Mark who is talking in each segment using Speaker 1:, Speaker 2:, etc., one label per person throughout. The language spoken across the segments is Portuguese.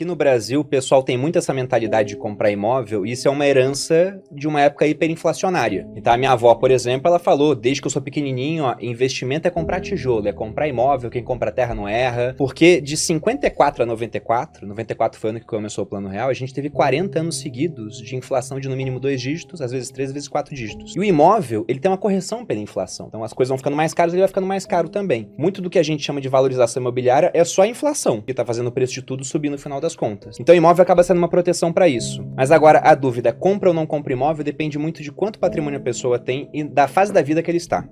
Speaker 1: Aqui no Brasil, o pessoal tem muito essa mentalidade de comprar imóvel, e isso é uma herança de uma época hiperinflacionária. Então, a minha avó, por exemplo, ela falou, desde que eu sou pequenininho, ó, investimento é comprar tijolo, é comprar imóvel, quem compra terra não erra. Porque de 54 a 94 foi o ano que começou o Plano Real, a gente teve 40 anos seguidos de inflação de no mínimo 2 dígitos, às vezes 3, às vezes 4 dígitos. E o imóvel, ele tem uma correção pela inflação. Então, as coisas vão ficando mais caras, ele vai ficando mais caro também. Muito do que a gente chama de valorização imobiliária é só a inflação, que tá fazendo o preço de tudo subir no final das contas. Então, o imóvel acaba sendo uma proteção para isso. Mas agora, a dúvida, compra ou não compra imóvel, depende muito de quanto patrimônio a pessoa tem e da fase da vida que ele está.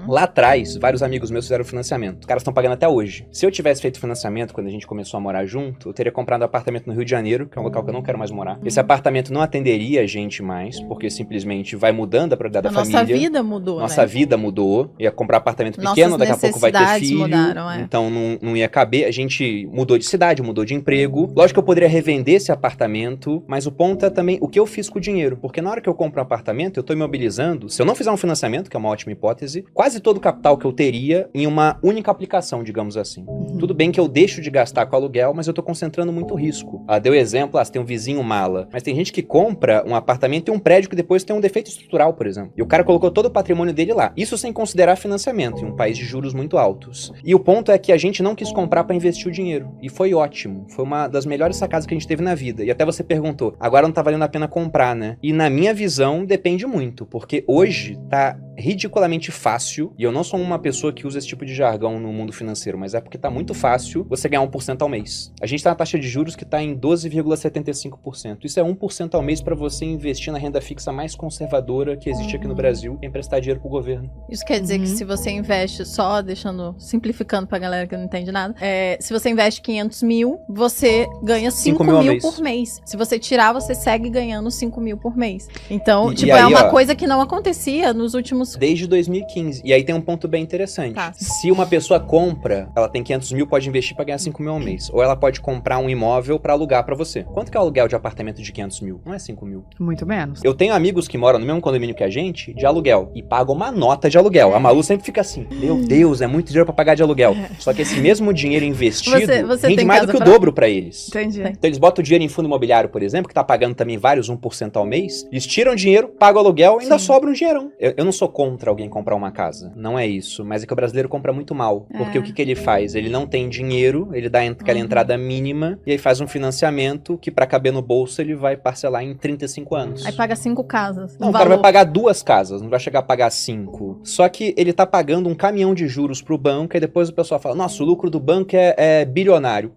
Speaker 1: Lá atrás, vários amigos meus fizeram financiamento. Os caras estão pagando até hoje. Se eu tivesse feito financiamento quando a gente começou a morar junto, eu teria comprado um apartamento no Rio de Janeiro, que é um local que eu não quero mais morar. Esse apartamento não atenderia a gente mais, porque simplesmente vai mudando a prioridade da família.
Speaker 2: Nossa vida mudou,
Speaker 1: Nossa vida mudou. Ia comprar apartamento pequeno, daqui a pouco vai ter filho.
Speaker 2: Mudaram,
Speaker 1: Então não ia caber. A gente mudou de cidade, mudou de emprego. Lógico que eu poderia revender esse apartamento, mas o ponto é também o que eu fiz com o dinheiro. Porque na hora que eu compro um apartamento, eu tô imobilizando. Se eu não fizer um financiamento, que é uma ótima hipótese, quase todo o capital que eu teria em uma única aplicação, digamos assim. Tudo bem que eu deixo de gastar com aluguel, mas eu tô concentrando muito risco. Deu exemplo, você tem um vizinho mala. Mas tem gente que compra um apartamento e um prédio que depois tem um defeito estrutural, por exemplo. E o cara colocou todo o patrimônio dele lá. Isso sem considerar financiamento, em um país de juros muito altos. E o ponto é que a gente não quis comprar para investir o dinheiro. E foi ótimo. Foi uma das melhores sacadas que a gente teve na vida. E até você perguntou, agora não tá valendo a pena comprar, né? E na minha visão, depende muito. Porque hoje tá ridiculamente fácil, e eu não sou uma pessoa que usa esse tipo de jargão no mundo financeiro, mas é porque tá muito fácil você ganhar 1% ao mês. A gente tá na taxa de juros que tá em 12,75%. Isso é 1% ao mês para você investir na renda fixa mais conservadora que existe aqui no Brasil e emprestar dinheiro pro governo.
Speaker 2: Isso quer dizer que se você investe, só deixando, simplificando pra galera que não entende nada, se você investe 500 mil, você ganha 5 mil por mês. Se você tirar, você segue ganhando 5 mil por mês. Então, é uma coisa que não acontecia nos últimos...
Speaker 1: Desde 2015. E aí tem um ponto bem interessante. Se uma pessoa compra, ela tem 500 mil, pode investir pra ganhar 5 mil ao mês. Ou ela pode comprar um imóvel pra alugar pra você. Quanto que é o aluguel de apartamento de 500 mil? Não é 5 mil.
Speaker 3: Muito menos.
Speaker 1: Eu tenho amigos que moram no mesmo condomínio que a gente, de aluguel. E pagam uma nota de aluguel. A Malu sempre fica assim, meu Deus, é muito dinheiro pra pagar de aluguel. Só que esse mesmo dinheiro investido rende mais do que o dobro pra eles.
Speaker 3: Entendi.
Speaker 1: Então eles botam o dinheiro em fundo imobiliário, por exemplo, que tá pagando também vários 1% ao mês. Eles tiram dinheiro, pagam o aluguel e ainda sobra um dinheirão. Eu não sou contra alguém comprar uma casa. Não é isso. Mas é que o brasileiro compra muito mal. Porque o que ele faz? Ele não tem dinheiro, ele dá aquela entrada mínima e aí faz um financiamento que pra caber no bolso ele vai parcelar em 35 anos.
Speaker 2: Aí paga 5 casas.
Speaker 1: Não, o cara vai pagar 2 casas, não vai chegar a pagar 5. Só que ele tá pagando um caminhão de juros pro banco e depois o pessoal fala, nossa, o lucro do banco é bilionário.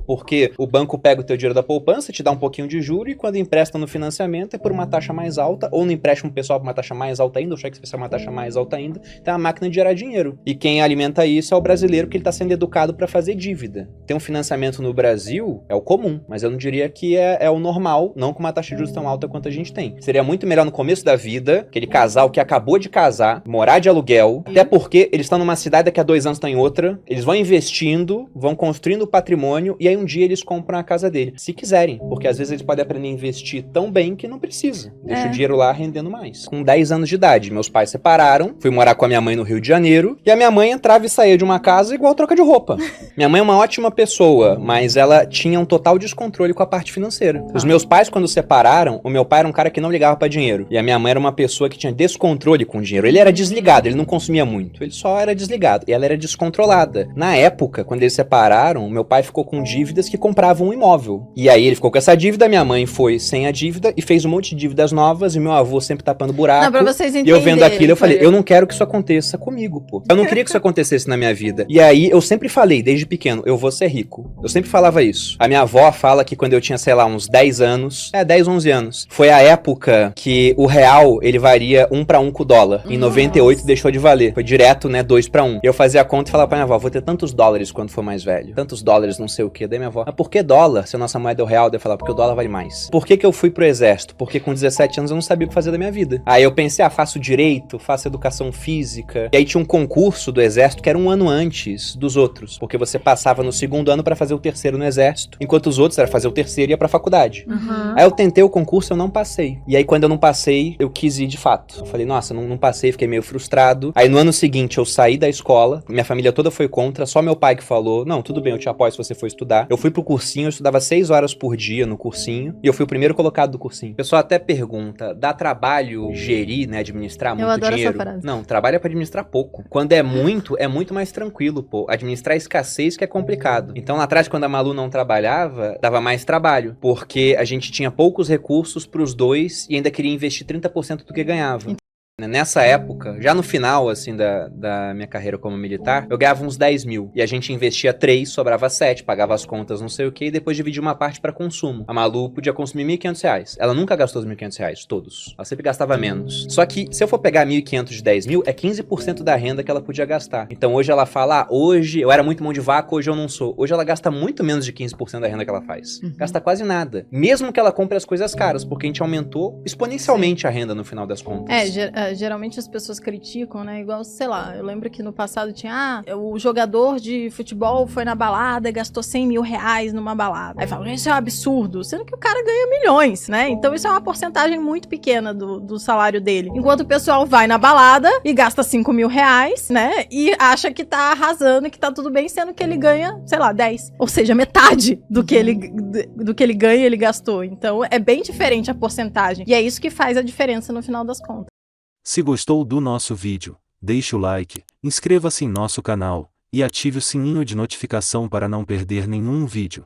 Speaker 1: Porque o banco pega o teu dinheiro da poupança, te dá um pouquinho de juro e quando empresta no financiamento é por uma taxa mais alta ou no empréstimo pessoal por uma taxa mais alta ainda, ou cheque especial uma taxa mais alta ainda, então é uma máquina de gerar dinheiro. E quem alimenta isso é o brasileiro, porque ele tá sendo educado para fazer dívida. Ter um financiamento no Brasil é o comum, mas eu não diria que é o normal, não com uma taxa de juros tão alta quanto a gente tem. Seria muito melhor no começo da vida, aquele casal que acabou de casar, morar de aluguel, até porque eles estão numa cidade, daqui a 2 anos estão em outra, eles vão investindo, vão construindo patrimônio e aí um dia eles compram a casa dele. Se quiserem, porque às vezes eles podem aprender a investir tão bem que não precisa. Deixa o dinheiro lá rendendo mais. Com 10 anos de idade, meus pais separaram, fui morar com a minha mãe no Rio de Janeiro, e a minha mãe entrava e saía de uma casa igual troca de roupa. Minha mãe é uma ótima pessoa, mas ela tinha um total descontrole com a parte financeira. Os meus pais, quando separaram, o meu pai era um cara que não ligava pra dinheiro, e a minha mãe era uma pessoa que tinha descontrole com o dinheiro. Ele era desligado, ele não consumia muito, ele só era desligado, e ela era descontrolada. Na época, quando eles separaram, meu pai ficou com dívidas que compravam um imóvel. E aí ele ficou com essa dívida, minha mãe foi sem a dívida e fez um monte de dívidas novas, e meu avô sempre tapando buraco.
Speaker 2: Não, pra vocês entenderem.
Speaker 1: E eu vendo aquilo, eu falei, eu não quero que isso aconteça comigo, pô. Eu não queria que isso acontecesse na minha vida. E aí, eu sempre falei, desde pequeno, eu vou ser rico. Eu sempre falava isso. A minha avó fala que quando eu tinha, sei lá, uns 10 anos, 10, 11 anos, foi a época que o real, ele varia 1 para 1 com o dólar. Em 98 deixou de valer. Foi direto, né, 2 para 1. Eu fazia a conta e falava pra minha avó, vou ter tantos dólares quando for mais velho. Tantos dólares, não sei o quê. Daí minha avó, mas por que dólar? Se a nossa moeda é o real, daí eu falava, porque o dólar vale mais. Por que eu fui pro exército? Porque com 17 anos eu não sabia o que fazer da minha vida. Aí eu pensei, faço direito, faço educação física. E aí tinha um concurso do exército que era um ano antes dos outros, porque você passava no segundo ano pra fazer o terceiro no exército, enquanto os outros era fazer o terceiro e ia pra faculdade. Aí eu tentei o concurso, eu não passei. E aí quando eu não passei, eu quis ir de fato. Eu falei, nossa, não passei, fiquei meio frustrado. Aí no ano seguinte eu saí da escola, minha família toda foi contra, só meu pai que falou, não, tudo bem, eu te apoio se você for estudar. Eu fui pro cursinho, eu estudava 6 horas por dia no cursinho, e eu fui o primeiro colocado do cursinho. O pessoal até pergunta, dá trabalho gerir, né, administrar muito dinheiro?
Speaker 2: Eu adoro essa frase.
Speaker 1: Não, trabalho é pra administrar pouco. Quando é muito mais tranquilo, pô. Administrar escassez que é complicado. Então lá atrás, quando a Malu não trabalhava, dava mais trabalho, porque a gente tinha poucos recursos pros dois e ainda queria investir 30% do que ganhava. Nessa época, já no final, assim, da minha carreira como militar, eu ganhava uns 10 mil. E a gente investia 3, sobrava 7, pagava as contas, não sei o que, e depois dividia uma parte pra consumo. A Malu podia consumir R$1.500. Ela nunca gastou os R$1.500, todos. Ela sempre gastava menos. Só que, se eu for pegar 1.500 de 10 mil, é 15% da renda que ela podia gastar. Então hoje ela fala, hoje eu era muito mão de vaca, hoje eu não sou. Hoje ela gasta muito menos de 15% da renda que ela faz. Gasta quase nada. Mesmo que ela compre as coisas caras, porque a gente aumentou exponencialmente a renda no final das contas.
Speaker 2: Geralmente as pessoas criticam, né? Igual, sei lá, eu lembro que no passado tinha, o jogador de futebol foi na balada e gastou R$100 mil numa balada. Aí falam, isso é um absurdo, sendo que o cara ganha milhões, né? Então isso é uma porcentagem muito pequena do salário dele. Enquanto o pessoal vai na balada e gasta R$5 mil, né? E acha que tá arrasando e que tá tudo bem, sendo que ele ganha, sei lá, 10. Ou seja, metade do que ele ganha, ele gastou. Então é bem diferente a porcentagem. E é isso que faz a diferença no final das contas.
Speaker 3: Se gostou do nosso vídeo, deixe o like, inscreva-se em nosso canal e ative o sininho de notificação para não perder nenhum vídeo.